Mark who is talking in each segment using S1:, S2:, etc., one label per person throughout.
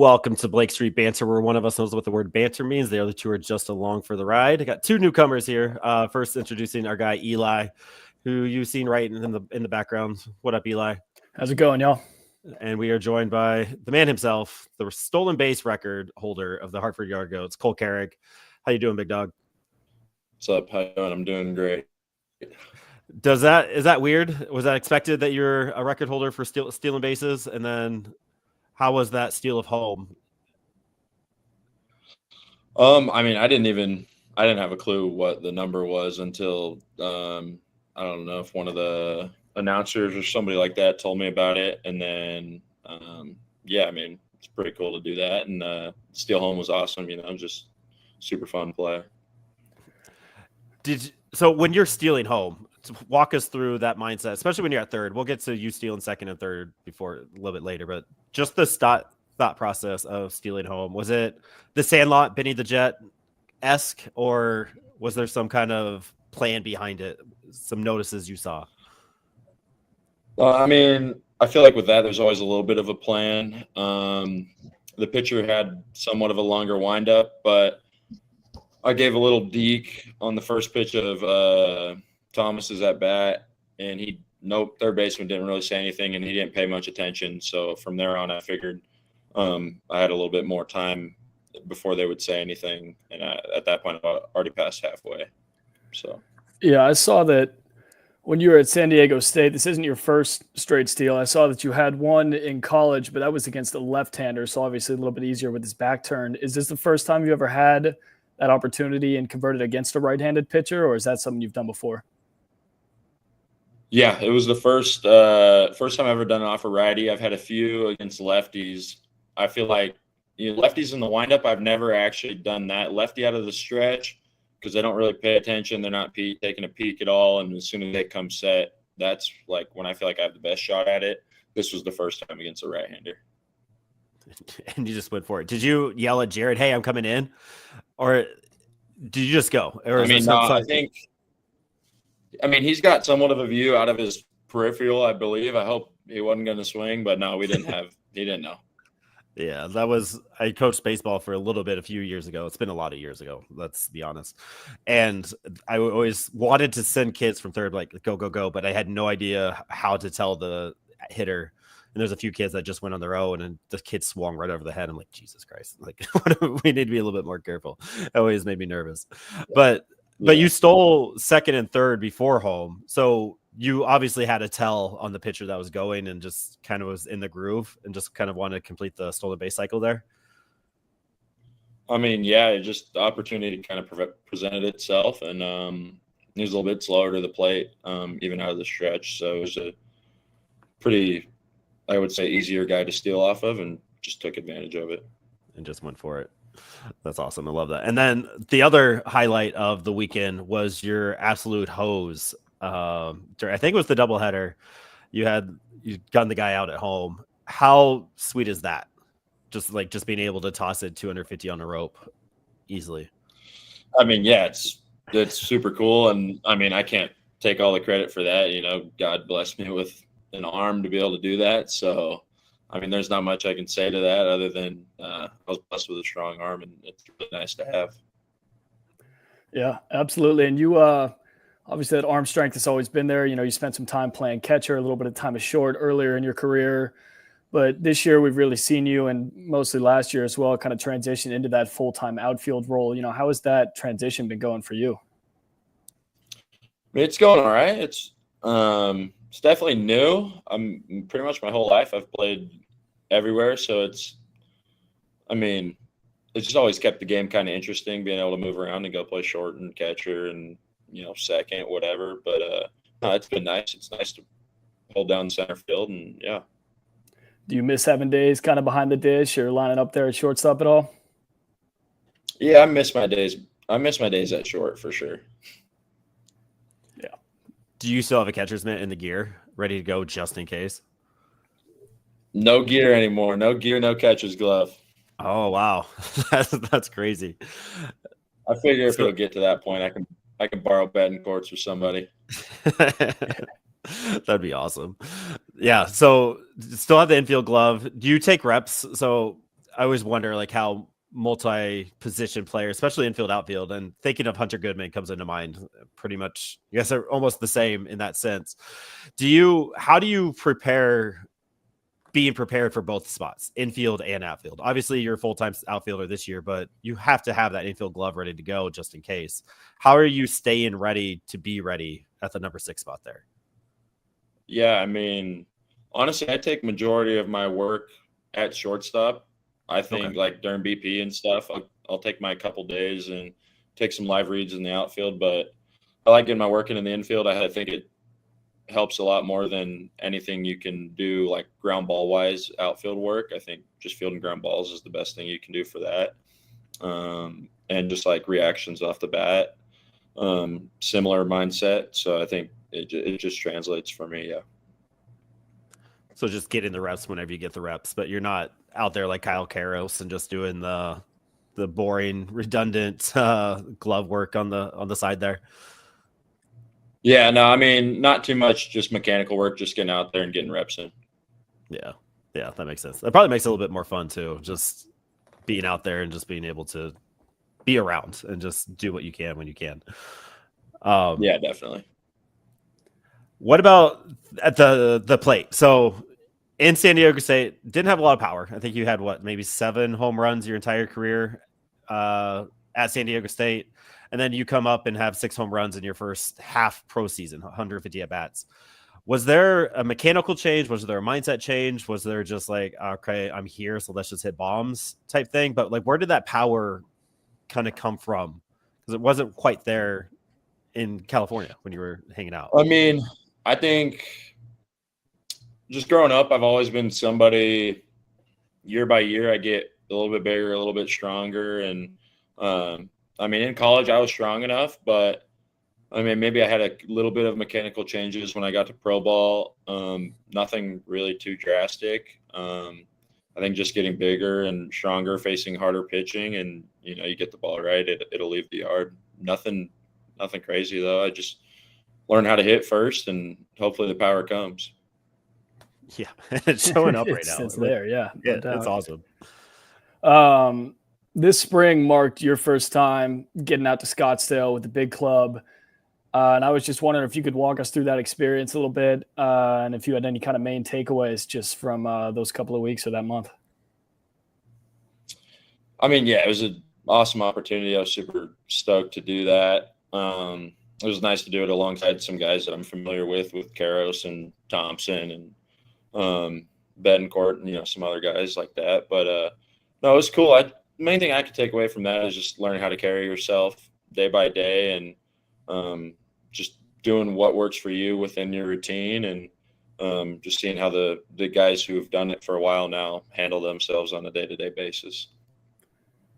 S1: Welcome to Blake Street Banter, where one of us knows what the word banter means. The other two are just along for the ride. I got two newcomers here. First, introducing our guy Eli, who you've seen right in the background. What up, Eli?
S2: How's it going, y'all?
S1: And we are joined by the man himself, the stolen base record holder of the Hartford Yard Goats, Cole Carrigg. How you doing, big dog?
S3: What's up? How you doing? I'm doing great.
S1: Is that weird? Was that expected that you're a record holder for stealing bases? And then how was that steal of home?
S3: I mean, I didn't have a clue what the number was until I don't know if one of the announcers or somebody like that told me about it. And then yeah, I mean, it's pretty cool to do that. And steal home was awesome, just super fun play.
S1: So when you're stealing home, walk us through that mindset, especially when you're at third. We'll get to you stealing second and third before a little bit later, but just the thought process of stealing home. Was it the Sandlot, Benny the Jet-esque, or was there some kind of plan behind it? Some notices you saw?
S3: I mean, I feel like with that, there's always a little bit of a plan. The pitcher had somewhat of a longer windup, but I gave a little deke on the first pitch of Thomas's at bat, and third baseman didn't really say anything, and he didn't pay much attention. So from there on, I figured I had a little bit more time before they would say anything, and at that point, I already passed halfway. So
S2: yeah, I saw that when you were at San Diego State. This isn't your first straight steal. I saw that you had one in college, but that was against a left-hander, so obviously a little bit easier with his back turned. Is this the first time you ever had that opportunity and converted against a right-handed pitcher, or is that something you've done before?
S3: Yeah, it was the first time I've ever done it off a righty. I've had a few against lefties. I feel like lefties in the windup, I've never actually done that. Lefty out of the stretch, because they don't really pay attention. They're not taking a peek at all, and as soon as they come set, that's like when I feel like I have the best shot at it. This was the first time against a right-hander.
S1: And you just went for it. Did you yell at Jared, "Hey, I'm coming in," or did you just go? Or
S3: I mean, he's got somewhat of a view out of his peripheral, I believe. I hope he wasn't going to swing, but no, he didn't know.
S1: Yeah, I coached baseball for a little bit a few years ago. It's been a lot of years ago, let's be honest. And I always wanted to send kids from third, like, go, go, go, but I had no idea how to tell the hitter. And there's a few kids that just went on their own, and the kid swung right over the head. I'm like, Jesus Christ! Like, we need to be a little bit more careful. It always made me nervous. Yeah. But you stole second and third before home, so you obviously had a tell on the pitcher that was going, and just kind of was in the groove, and just kind of wanted to complete the stolen base cycle there.
S3: I mean, yeah, just the opportunity kind of presented itself, and he was a little bit slower to the plate, even out of the stretch. So it was a pretty, I would say, easier guy to steal off of, and just took advantage of it.
S1: And just went for it. That's awesome. I love that. And then the other highlight of the weekend was your absolute hose. I think it was the doubleheader. You gunned the guy out at home. How sweet is that? Just being able to toss it 250 on a rope easily.
S3: I mean, yeah, it's super cool. And I mean, I can't take all the credit for that. God blessed me with an arm to be able to do that. So, I mean, there's not much I can say to that other than I was blessed with a strong arm, and it's really nice to have.
S2: Yeah, absolutely. And you obviously that arm strength has always been there. You spent some time playing catcher, a little bit of time is short earlier in your career. But this year we've really seen you, and mostly last year as well, kind of transition into that full-time outfield role. How has that transition been going for you?
S3: It's going all right. It's definitely new. I'm pretty much my whole life I've played everywhere, so it's just always kept the game kind of interesting, being able to move around and go play short and catcher and second, whatever. But no, it's been nice. It's nice to hold down center field, and yeah.
S2: Do you miss having days kind of behind the dish or lining up there at shortstop at all?
S3: Yeah, I miss my days. I miss my days at short for sure.
S1: Yeah. Do you still have a catcher's mitt in the gear ready to go just in case?
S3: No gear anymore. No gear, no catcher's glove.
S1: Oh, wow. That's crazy.
S3: I figure if it'll get to that point, I can borrow batting courts for somebody.
S1: That'd be awesome. Yeah. So still have the infield glove. Do you take reps? So I always wonder like how multi-position players, especially infield, outfield, and thinking of Hunter Goodman comes into mind. Pretty much, I guess they're almost the same in that sense. How do you prepare? Being prepared for both spots, infield and outfield. Obviously, you're a full-time outfielder this year, but you have to have that infield glove ready to go just in case. How are you staying ready to be ready at the number 6 spot there?
S3: Yeah, I mean, honestly, I take majority of my work at shortstop. I think like during BP and stuff, I'll take my couple days and take some live reads in the outfield. But I like getting my work in the infield. I think it helps a lot more than anything you can do like ground ball wise outfield work. I think just fielding ground balls is the best thing you can do for that. And just like reactions off the bat, similar mindset. So I think it just translates for me. Yeah.
S1: So just getting the reps whenever you get the reps, but you're not out there like Kyle Karros and just doing the boring, redundant glove work on the side there.
S3: Yeah, no, I mean, not too much, just mechanical work, just getting out there and getting reps in.
S1: Yeah, that makes sense. That probably makes it a little bit more fun too, just being out there and just being able to be around and just do what you can when you can.
S3: Yeah, definitely.
S1: What about at the plate? So in San Diego State, didn't have a lot of power. I think you had maybe 7 home runs your entire career at San Diego State. And then you come up and have 6 home runs in your first half pro season, 150 at bats. Was there a mechanical change? Was there a mindset change? Was there just like, okay, I'm here, so let's just hit bombs type thing? But like, where did that power kind of come from? Because it wasn't quite there in California when you were hanging out.
S3: I mean, I think just growing up, I've always been somebody, year by year, I get a little bit bigger, a little bit stronger. And I mean, in college, I was strong enough, but I mean, maybe I had a little bit of mechanical changes when I got to pro ball. Nothing really too drastic. I think just getting bigger and stronger, facing harder pitching, and you get the ball right, it'll leave the yard. Nothing crazy though. I just learn how to hit first, and hopefully the power comes.
S1: Yeah, it's showing up right now.
S2: It's there, yeah.
S1: It's awesome.
S2: This spring marked your first time getting out to Scottsdale with the big club. And I was just wondering if you could walk us through that experience a little bit, and if you had any kind of main takeaways just from those couple of weeks or that month.
S3: I mean, yeah, it was an awesome opportunity. I was super stoked to do that. It was nice to do it alongside some guys that I'm familiar with Karros and Thompson and Betancourt and some other guys like that. But no, it was cool. The main thing I could take away from that is just learning how to carry yourself day by day, and just doing what works for you within your routine, and just seeing how the guys who have done it for a while now handle themselves on a day-to-day basis.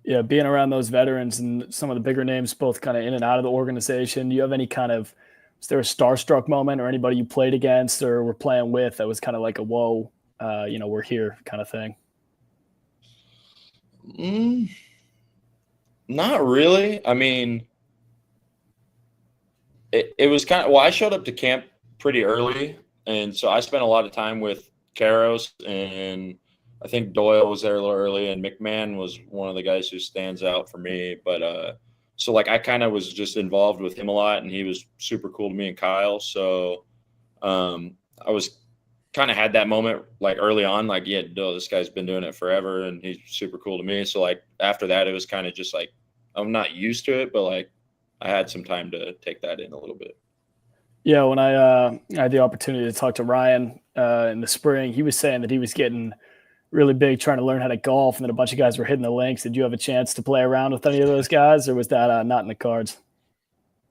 S2: Yeah, being around those veterans and some of the bigger names, both kind of in and out of the organization, do you have any was there a starstruck moment or anybody you played against or were playing with that was kind of like a whoa, we're here kind of thing?
S3: Not really. I mean, it was kind of, I showed up to camp pretty early, and so I spent a lot of time with Karros, and I think Doyle was there a little early, and McMahon was one of the guys who stands out for me. But so like I kind of was just involved with him a lot, and he was super cool to me and Kyle. So I was kind of had that moment like early on, like, yeah, no, this guy's been doing it forever, and he's super cool to me. So like after that, it was kind of just like I'm not used to it, but like I had some time to take that in a little bit.
S2: Yeah, when I had the opportunity to talk to Ryan in the spring, he was saying that he was getting really big trying to learn how to golf, and then a bunch of guys were hitting the links. Did you have a chance to play around with any of those guys, or was that not in the cards?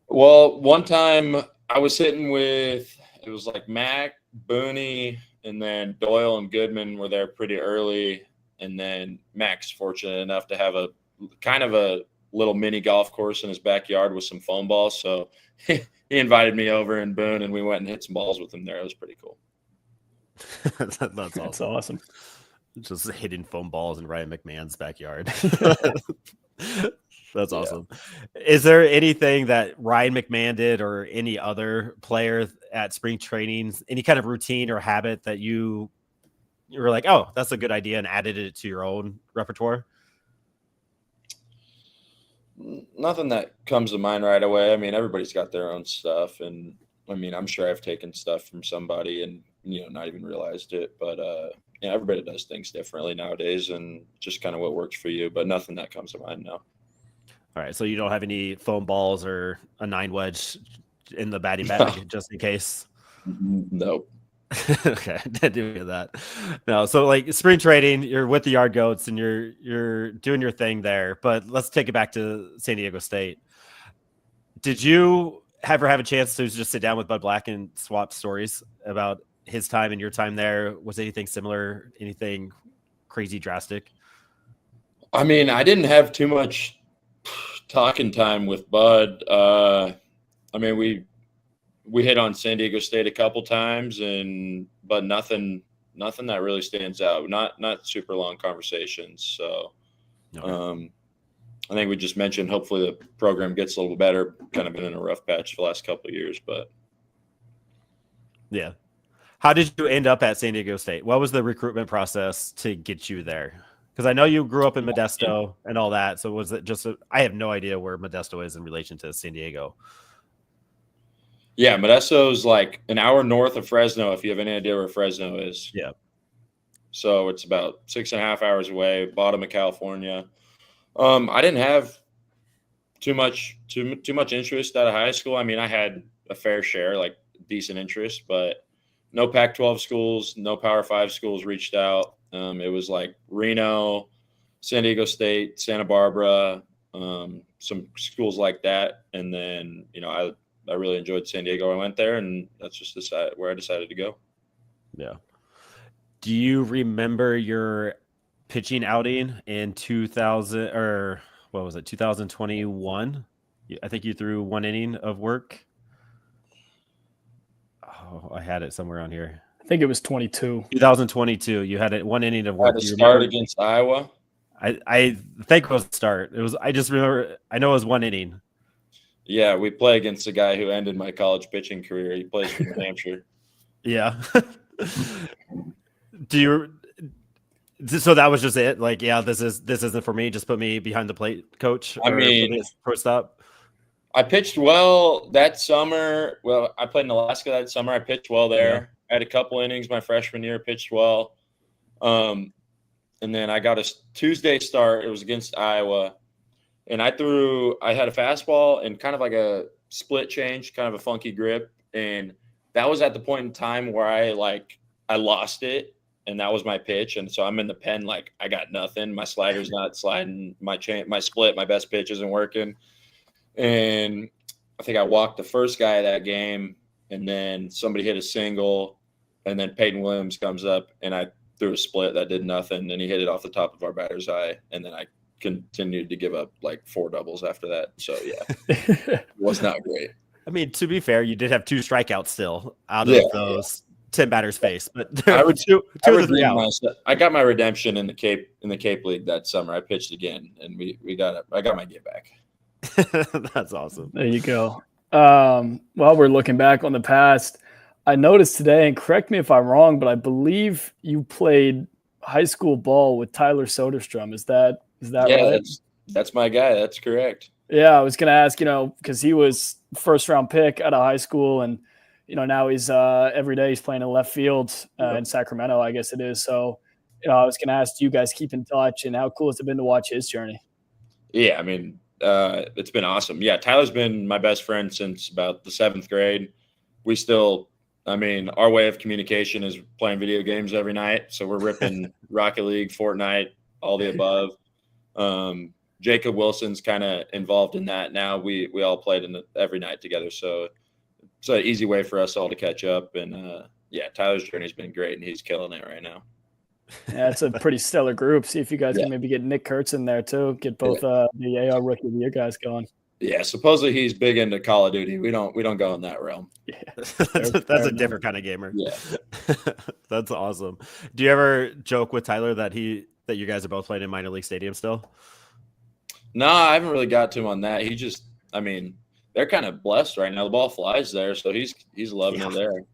S3: Well, one time I was hitting with, it was like Mac, Booney, and then Doyle and Goodman were there pretty early. And then Mac's fortunate enough to have a kind of a little mini golf course in his backyard with some foam balls. So he invited me over in Boone, and we went and hit some balls with him there. It was pretty cool.
S1: That's awesome.
S2: That's awesome.
S1: Just hitting foam balls in Ryan McMahon's backyard. That's awesome. Yeah. Is there anything that Ryan McMahon did or any other player at spring trainings, any kind of routine or habit that you you were like, oh, that's a good idea, and added it to your own repertoire?
S3: Nothing that comes to mind right away. I mean, everybody's got their own stuff, and I mean, I'm sure I've taken stuff from somebody and not even realized it. But everybody does things differently nowadays, and just kind of what works for you. But nothing that comes to mind now.
S1: All right, so you don't have any foam balls or a 9 wedge in the batting bag just in case?
S3: Nope.
S1: Okay, didn't do that. No, so like spring training, you're with the Yard Goats and you're doing your thing there. But let's take it back to San Diego State. Did you ever have a chance to just sit down with Bud Black and swap stories about his time and your time there? Was anything similar? Anything crazy drastic?
S3: I mean, I didn't have too much talking time with Bud. I mean, we hit on San Diego State a couple times, but nothing that really stands out. Not super long conversations. So, okay. I think we just mentioned hopefully the program gets a little better. Kind of been in a rough patch for the last couple of years, but
S1: yeah. How did you end up at San Diego State? What was the recruitment process to get you there? Because I know you grew up in Modesto and all that. So was it just I have no idea where Modesto is in relation to San Diego.
S3: Yeah, Modesto's like an hour north of Fresno, if you have any idea where Fresno is.
S1: Yeah.
S3: So it's about 6.5 hours away, bottom of California. I didn't have too much interest out of high school. I mean, I had a fair share, like decent interest, but no Pac-12 schools, no Power 5 schools reached out. It was like Reno, San Diego State, Santa Barbara, some schools like that. And then, I really enjoyed San Diego. I went there, and that's just where I decided to go.
S1: Yeah. Do you remember your pitching outing in 2000 or what was it? 2021? I think you threw 1 inning of work. Oh, I had it somewhere on here.
S2: I think it was 2022.
S1: You had 1 inning of work.
S3: I had to start against Iowa.
S1: I think it was the start. I just remember. I know it was 1 inning.
S3: Yeah, we play against a guy who ended my college pitching career. He plays for New Hampshire.
S1: Yeah. So that was just it? Like, yeah, this isn't for me. Just put me behind the plate, coach.
S3: I mean,
S1: first up.
S3: I pitched well that summer. Well, I played in Alaska that summer. I pitched well there. Yeah. I had a couple innings my freshman year, pitched well. And then I got a Tuesday start. It was against Iowa. And I had a fastball and kind of like a split change, kind of a funky grip. And that was at the point in time where I lost it. And that was my pitch. And so I'm in the pen, like I got nothing. My slider's not sliding. My split, my best pitch isn't working. And I think I walked the first guy of that game. And then somebody hit a single. And then Peyton Williams comes up and I threw a split that did nothing. And he hit it off the top of our batter's eye. And then I continued to give up like 4 doubles after that. So yeah, it was not great.
S1: I mean, to be fair, you did have 2 strikeouts still out of those 10 batters faced, but
S3: I got my redemption in the Cape League that summer. I pitched again, and I got my get back.
S1: That's awesome.
S2: There you go. While we're looking back on the past, I noticed today, and correct me if I'm wrong, but I believe you played high school ball with Tyler Soderstrom. Is that right?
S3: That's my guy. That's correct.
S2: Yeah, I was going to ask, because he was first round pick out of high school, and now he's every day he's playing in left field in Sacramento, I guess it is. So, I was going to ask, do you guys keep in touch, and how cool has it been to watch his journey?
S3: Yeah, I mean, it's been awesome. Yeah, Tyler's been my best friend since about the 7th grade. We still, our way of communication is playing video games every night. So we're ripping Rocket League, Fortnite, all the above. Jacob Wilson's kind of involved in that now. We all played every night together. So it's an easy way for us all to catch up. And Tyler's journey's been great, and he's killing it right now.
S2: Yeah, it's a pretty stellar group. See if you guys can maybe get Nick Kurtz in there too. Get both the AR Rookie of the Year guys going.
S3: Yeah, supposedly he's big into Call of Duty. We don't go in that realm.
S2: Yeah,
S1: that's a different kind of gamer.
S3: Yeah,
S1: that's awesome. Do you ever joke with Tyler that you guys are both playing in minor league stadium still?
S3: No, I haven't really got to him on that. He just, they're kind of blessed right now. The ball flies there, so he's loving it there.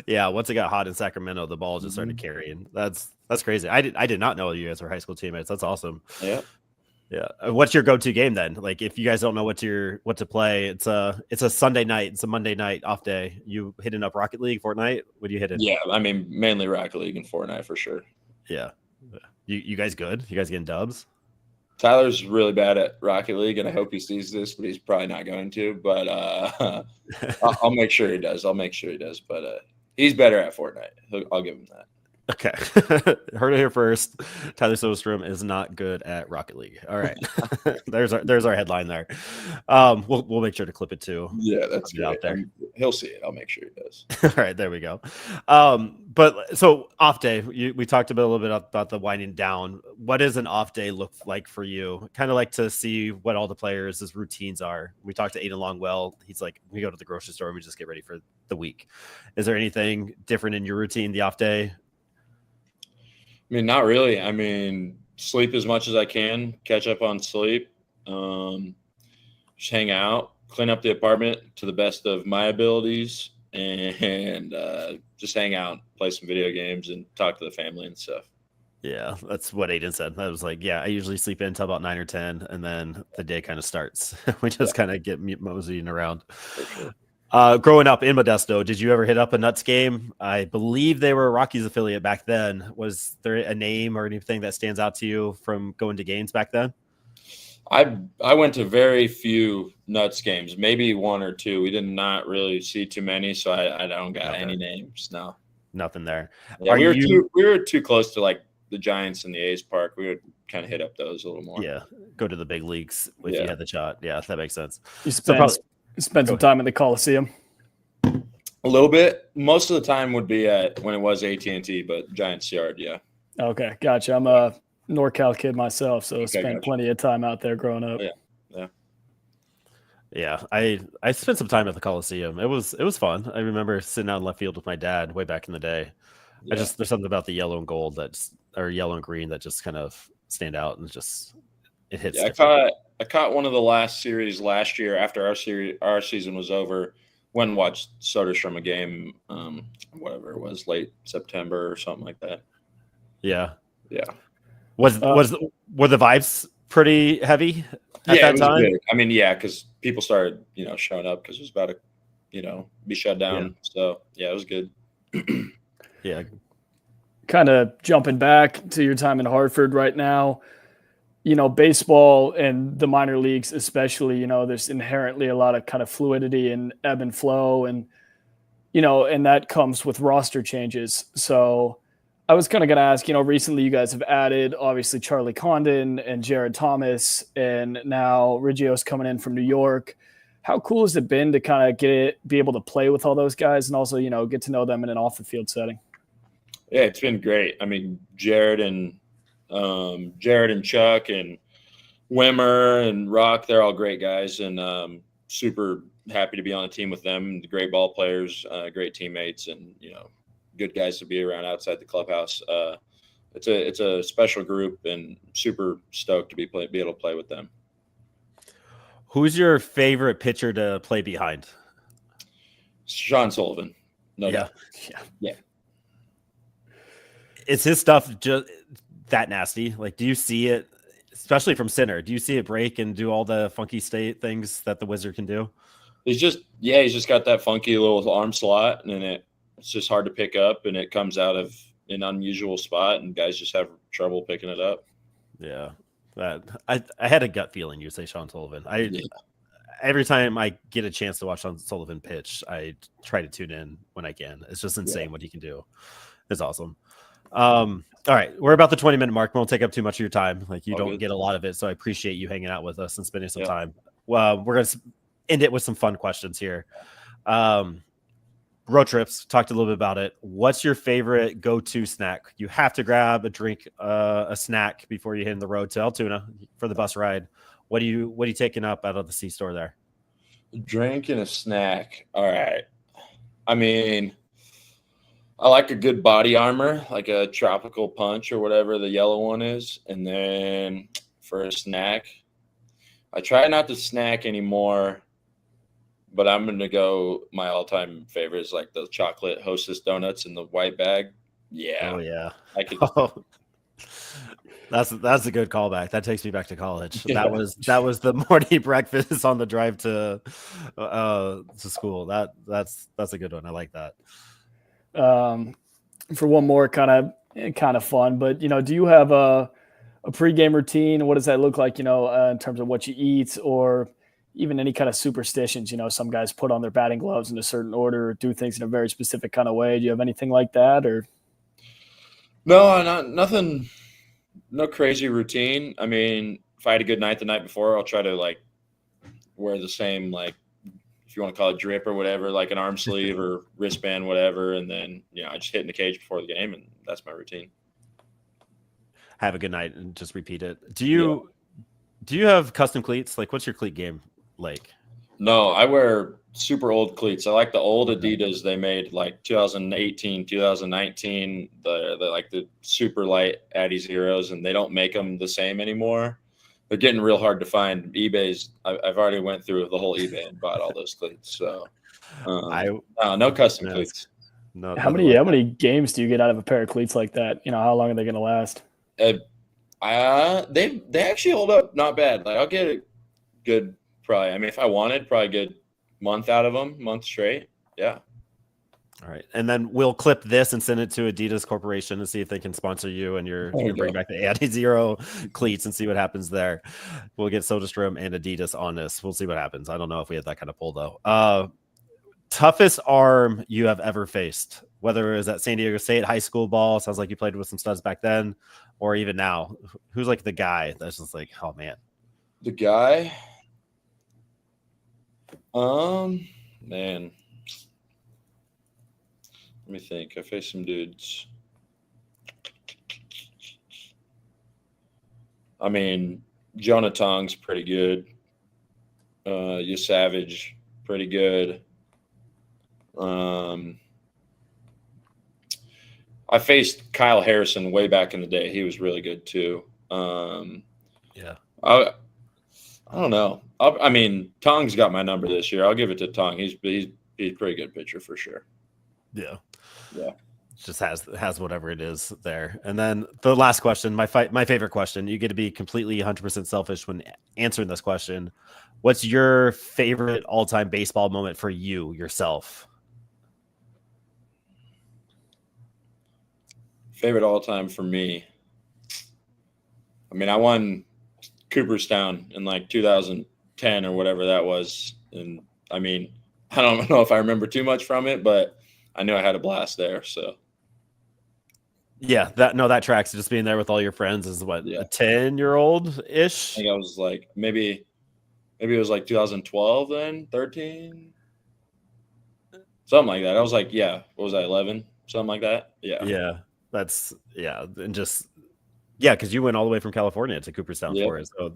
S1: Yeah, once it got hot in Sacramento, the ball just started carrying. That's crazy. I did not know you guys were high school teammates. That's awesome.
S3: Yeah.
S1: Yeah. What's your go-to game then? Like, if you guys don't know what to play, it's a Sunday night, it's a Monday night off day. You hitting up Rocket League, Fortnite? What do you hit in?
S3: Yeah, I mean, mainly Rocket League and Fortnite for sure.
S1: Yeah. You guys good? You guys getting dubs?
S3: Tyler's really bad at Rocket League, and I hope he sees this, but he's probably not going to. But I'll make sure he does. But he's better at Fortnite. I'll give him that.
S1: Okay. Heard it here first. Tyler Soderstrom is not good at Rocket League. All right. there's our headline there. We'll make sure to clip it too.
S3: Yeah, that's good.
S1: Out there.
S3: He'll see it. I'll make sure he does.
S1: All right, there we go. But so off day, we talked a little bit about the winding down. What does an off day look like for you? Kind of like to see what all the players' routines are. We talked to Aiden Longwell. He's like, we go to the grocery store and we just get ready for the week. Is there anything different in your routine the off day?
S3: I mean, not really. I mean, sleep as much as I can, catch up on sleep, just hang out, clean up the apartment to the best of my abilities, and just hang out, play some video games, and talk to the family and stuff.
S1: Yeah, that's what Aiden said. I was like, yeah, I usually sleep in until about 9 or 10, and then the day kind of starts. We just kind of get moseying around. Sure. Growing up in Modesto, did you ever hit up a Nuts game? I believe they were a Rockies affiliate back then. Was there a name or anything that stands out to you from going to games back then?
S3: I went to very few Nuts games, maybe one or two. We did not really see too many, so I don't got any names. No,
S1: nothing there.
S3: Yeah, we were too close to like the Giants and the A's park. We would kind of hit up those a little more.
S1: Yeah, go to the big leagues if you had the shot. Yeah, that makes sense.
S2: You spend some time in the Coliseum.
S3: A little bit. Most of the time would be when it was AT&T, but Giants Yard, yeah.
S2: Okay, gotcha. I'm a NorCal kid myself, so spent plenty of time out there growing up.
S1: Yeah. I spent some time at the Coliseum. It was fun. I remember sitting out in left field with my dad way back in the day. Yeah. There's something about the yellow and gold or yellow and green that just kind of stand out, and it hits.
S3: Yeah, I caught one of the last series last year after our season was over. Went and watched Soderstrom a game, whatever it was, late September or something like that.
S1: Yeah.
S3: Yeah.
S1: Were the vibes pretty heavy at that time?
S3: Big. I mean, yeah, because people started, showing up because it was about to, be shut down. Yeah. So yeah, it was good.
S1: Yeah.
S2: Kind of jumping back to your time in Hartford right now. Baseball and the minor leagues, especially, there's inherently a lot of kind of fluidity and ebb and flow, and that comes with roster changes. So I was kind of going to ask, recently you guys have added obviously Charlie Condon and Jared Thomas, and now Riggio's coming in from New York. How cool has it been to kind of be able to play with all those guys and also, get to know them in an off the field setting?
S3: Yeah, it's been great. I mean, Jared and Chuck and Wimmer and Rock, they're all great guys, and super happy to be on a team with them. Great ball players, great teammates, and good guys to be around outside the clubhouse. It's a special group, and super stoked to be able to play with them.
S1: Who's your favorite pitcher to play behind?
S3: Sean Sullivan.
S1: Yeah. Is his stuff just that nasty? Like, do you see it, especially from center? Do you see it break and do all the funky state things that the Wizard can do?
S3: He's just got that funky little arm slot, and it's just hard to pick up, and it comes out of an unusual spot, and guys just have trouble picking it up.
S1: Yeah, I had a gut feeling you'd say Sean Sullivan. Every time I get a chance to watch Sean Sullivan pitch, I try to tune in when I can. It's just insane what he can do. It's awesome. All right, we're about the 20-minute mark. We won't take up too much of your time. Like, you don't get a lot of it, so I appreciate you hanging out with us and spending some time. Well, we're gonna end it with some fun questions here. Road trips. Talked a little bit about it. What's your favorite go-to snack? You have to grab a drink, a snack before you hit the road to Altoona for the bus ride. What are you taking up out of the C-store there?
S3: A drink and a snack. All right. I mean, I like a good body armor, like a tropical punch or whatever the yellow one is. And then for a snack, I try not to snack anymore, but I'm gonna go. My all-time favorite is like the chocolate Hostess donuts in the white bag. Yeah,
S1: Oh yeah.
S3: I could.
S1: Oh, that's a good callback. That takes me back to college.
S3: Yeah.
S1: That was the morning breakfast on the drive to school. That's a good one. I like that.
S2: For one more kind of fun, but do you have a pregame routine? What does that look like? In terms of what you eat, or even any kind of superstitions. Some guys put on their batting gloves in a certain order, or do things in a very specific kind of way. Do you have anything like that, or?
S3: No, nothing. No crazy routine. I mean, if I had a good night the night before, I'll try to like wear the same, like, if you want to call it drip or whatever, like an arm sleeve or wristband, whatever. And then, I just hit in the cage before the game, and that's my routine.
S1: Have a good night and just repeat it. Do you have custom cleats? Like, what's your cleat game like?
S3: No, I wear super old cleats. I like the old Adidas they made like 2018, 2019, the like the super light Addy Zeros, and they don't make them the same anymore. They're getting real hard to find. eBay's I've already went through the whole eBay and bought all those cleats. So no custom cleats.
S1: No.
S2: How many games do you get out of a pair of cleats like that? How long are they going to last?
S3: They actually hold up not bad. Like, I'll get a good, probably. I mean, if I wanted, probably a good month out of them, month straight. Yeah.
S1: All right, and then we'll clip this and send it to Adidas Corporation and see if they can sponsor you and you bring back the Addy Zero cleats and see what happens there. We'll get SodaStream and Adidas on this. We'll see what happens. I don't know if we have that kind of pull though. Toughest arm you have ever faced, whether it was at San Diego State high school ball. Sounds like you played with some studs back then, or even now. Who's like the guy that's just like, oh man,
S3: the guy. Man. Let me think. I faced some dudes. I mean, Jonah Tong's pretty good. You Savage, pretty good. I faced Kyle Harrison way back in the day. He was really good too.
S1: Yeah.
S3: I don't know. I mean, Tong's got my number this year. I'll give it to Tong. He's a pretty good pitcher for sure.
S1: Yeah.
S3: Yeah.
S1: Just has whatever it is there. And then the last question, my favorite question. You get to be completely 100% selfish when answering this question. What's your favorite all-time baseball moment for you yourself?
S3: Favorite all-time for me. I mean, I won Cooperstown in like 2010 or whatever that was. And I mean, I don't know if I remember too much from it, but I knew I had a blast there. So
S1: yeah, that tracks. Just being there with all your friends is what, a 10-year-old ish.
S3: I think I was like, maybe it was like 2012 then, 13, something like that. I was like, what was I, 11, something like that. Yeah.
S1: And just because you went all the way from California to Cooperstown for it. So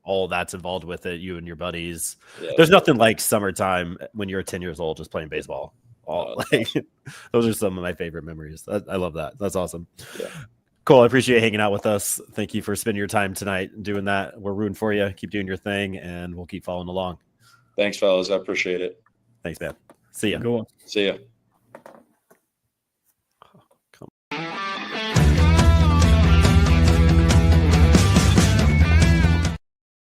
S1: all that's involved with it, you and your buddies.
S3: Yeah,
S1: there's nothing like summertime when you're 10 years old just playing baseball. Those are some of my favorite memories. I love that. That's awesome.
S3: Yeah.
S1: Cool. I appreciate you hanging out with us. Thank you for spending your time tonight doing that. We're rooting for you. Keep doing your thing, and we'll keep following along.
S3: Thanks, fellas. I appreciate it.
S1: Thanks, man. See ya.
S2: Go on.
S3: See ya.